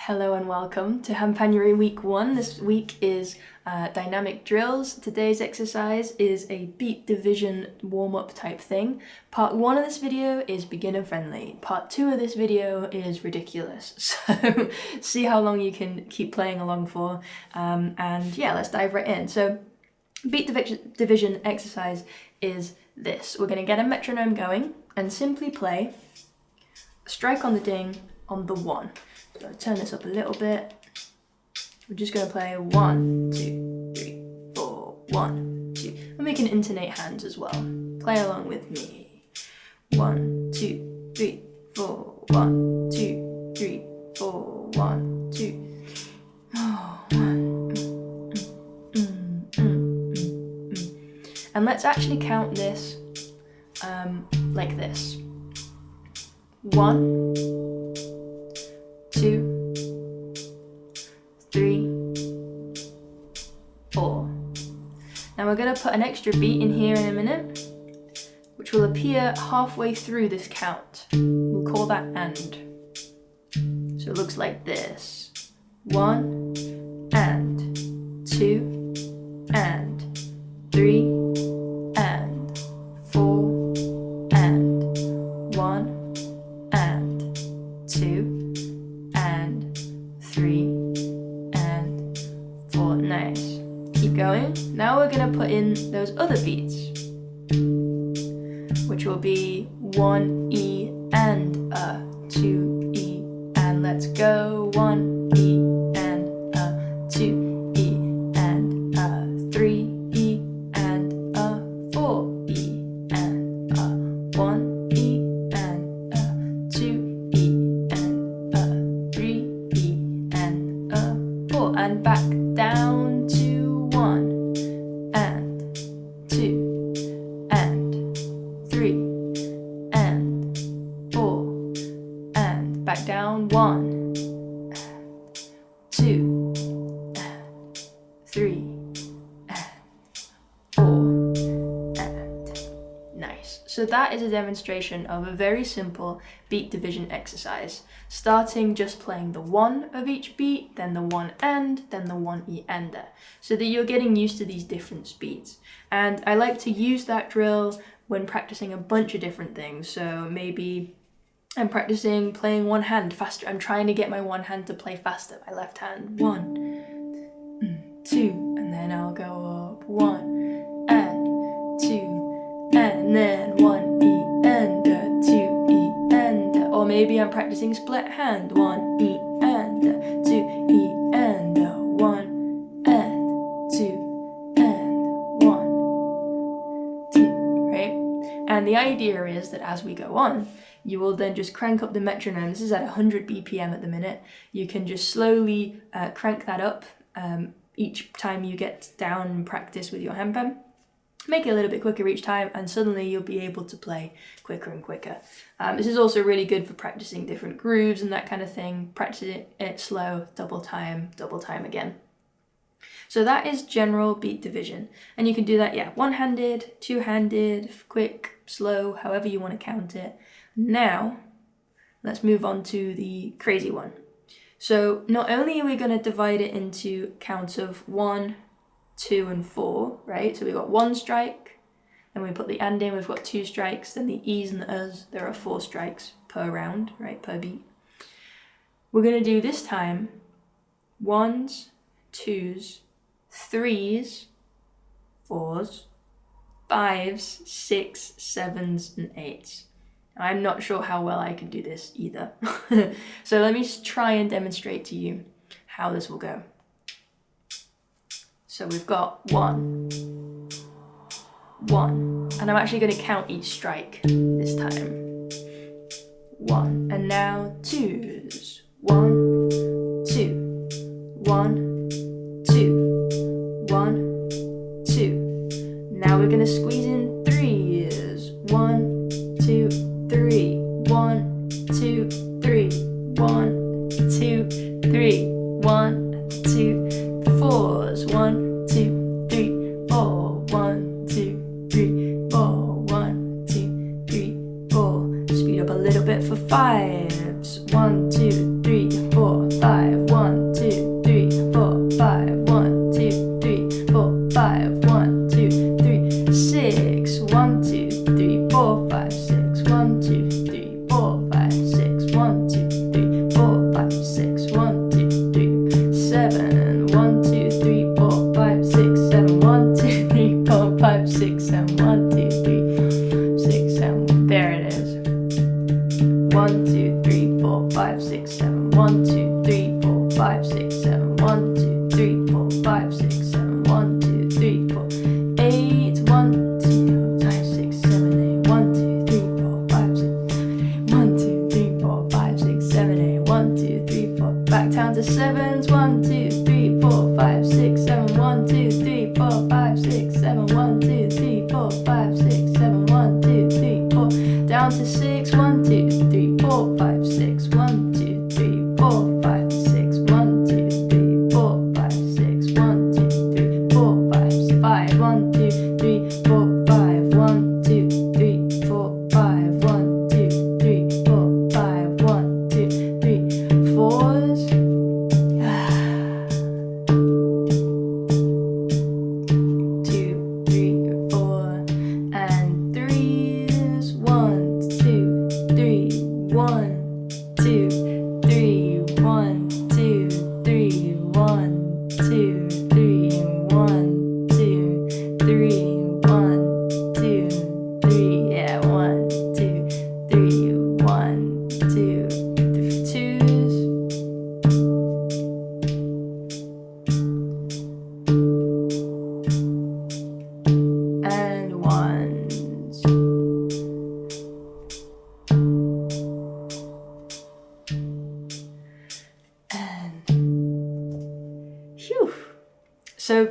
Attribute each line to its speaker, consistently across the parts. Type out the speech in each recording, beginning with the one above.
Speaker 1: Hello and welcome to Handpan Week 1. This week is dynamic drills. Today's exercise is a beat division warm-up type thing. Part 1 of this video is beginner friendly. Part 2 of this video is ridiculous. So see how long you can keep playing along for. And yeah, let's dive right in. So beat division exercise is this. We're going to get a metronome going and simply play a strike on the ding on the 1. So turn this up a little bit. We're just going to play 1, 2, 3, 4, 1, 2. And we can intonate hands as well. Play along with me. 1, 2, 3, 4, 1, 2, 3, 4, 1, 2. Oh, 1. And let's actually count this like this. 1, 2, 3, 4. Now we're going to put an extra beat in here in a minute, which will appear halfway through this count. We'll call that and. So it looks like this. 1 and 2 and 3 and 4 and 1 and 2 and 3 and 4. Nice. Keep going. Now we're going to put in those other beats, which will be 1 E and a 2 E, and let's go. 1 E and a 2 E and a 3 E and a 4 E and a 1 E and a 2 E and a 3 E and a 4, and back down to 1 and 2 and 3 and 4, and back down 1 and 2 and 3 and 4 and nice. So that is a demonstration of a very simple beat division exercise, starting just playing the 1 of each beat, then the 1 and, then the 1 E ender, so that you're getting used to these different speeds. And I like to use that drill when practicing a bunch of different things. So maybe I'm practicing playing one hand faster. I'm trying to get my one hand to play faster, my left hand. 1, 2, and then I'll go up 1 and 2, and then 1 E and a 2 E and a, or maybe I'm practicing split hand. 1 E and a 2 E and a 1 and 2 and 1, 2, right? And the idea is that as we go on, you will then just crank up the metronome. This is at 100 BPM at the minute. You can just slowly crank that up each time you get down and practice with your handpan. Make it a little bit quicker each time, and suddenly you'll be able to play quicker and quicker. This is also really good for practicing different grooves and that kind of thing. Practice it slow, double time again. So that is general beat division. And you can do that, yeah, one-handed, two-handed, quick, slow, however you want to count it. Now, let's move on to the crazy one. So not only are we going to divide it into counts of 1, 2 and 4, right? So we've got 1 strike, then we put the and in, we've got 2 strikes, then the E's and the U's, there are 4 strikes per round, right, per beat. We're going to do this time 1s, 2s, 3s, 4s, 5s, 6s, 7s and 8s. I'm not sure how well I can do this either. So let me try and demonstrate to you how this will go. So we've got 1, 1, and I'm actually going to count each strike this time. 1, and now 2s. 1, 2, 1, 2, 1, 2. Now we're going to squeeze in 3s. 1, 2, 3. 1, 2, 3. 1, 2, 3. 1, 2, 4s. 1, 2, 3, 4. 1, 2, 3, 4. 1, 2, 3, 4. Speed up a little bit for 5s. 1, 2, 3, 4, 5. 2, 3, 4, 5, 6, 7, 1, 2, 3, 4, 5, 6, 7, 1, 2, 3, 4, 8, 1, 2, 5, 6, 7, 8, 1, 2, 3, 4, 5, 6, 1, 2, 3, 4, 5, 6, 7, 8, 1, 2, 3, 4, back down to sevens, 1, 2, 3, 4, 5, 6, 7, 1, 2, 3, 4, 5, 6, 7, 1, 2, 3, 4, 5, 6, 7, 1, 2, 3, 4, down to 6, 1, 2, 3, 4, 5, 6, 1, 2, 3, 4, 5, 6, 1, 2, 3, 4, 5, 6, 1, 2, 3, 4, 5, 5, 1, 2, 3, 4, 5, 1, 2, 3, 4, 5, 1, 2, 3, 4, 5, 1, 2, 3, fours. 2, 3, 4, and threes. 1, 2, 3, 1, 2, 3, 1, 2, 3, 1, 2, 3, 1, 2, 3, 1, 2, 3, yeah, 1, 2, 3, 1, 2, 3, twos. And ones. And phew. So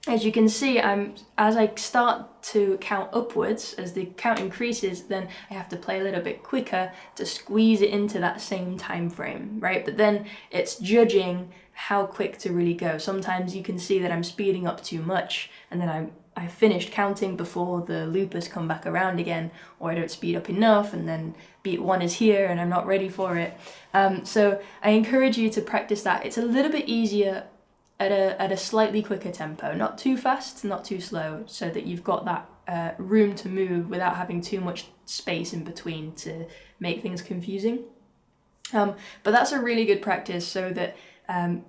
Speaker 1: as you can see, as I start to count upwards, as the count increases, then I have to play a little bit quicker to squeeze it into that same time frame, right? But then it's judging how quick to really go. Sometimes you can see that I'm speeding up too much, and then I finished counting before the loopers come back around again, or I don't speed up enough, and then beat 1 is here and I'm not ready for it. So I encourage you to practice that. It's a little bit easier at a slightly quicker tempo, not too fast, not too slow, so that you've got that room to move without having too much space in between to make things confusing. But that's a really good practice, so that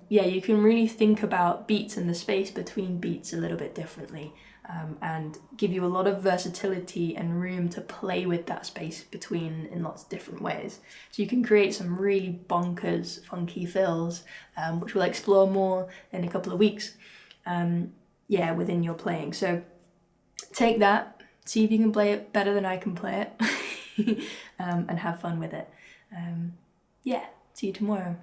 Speaker 1: yeah, you can really think about beats and the space between beats a little bit differently, and give you a lot of versatility and room to play with that space between in lots of different ways. So you can create some really bonkers, funky fills, which we'll explore more in a couple of weeks, yeah, within your playing. So take that, see if you can play it better than I can play it, and have fun with it. Yeah, see you tomorrow.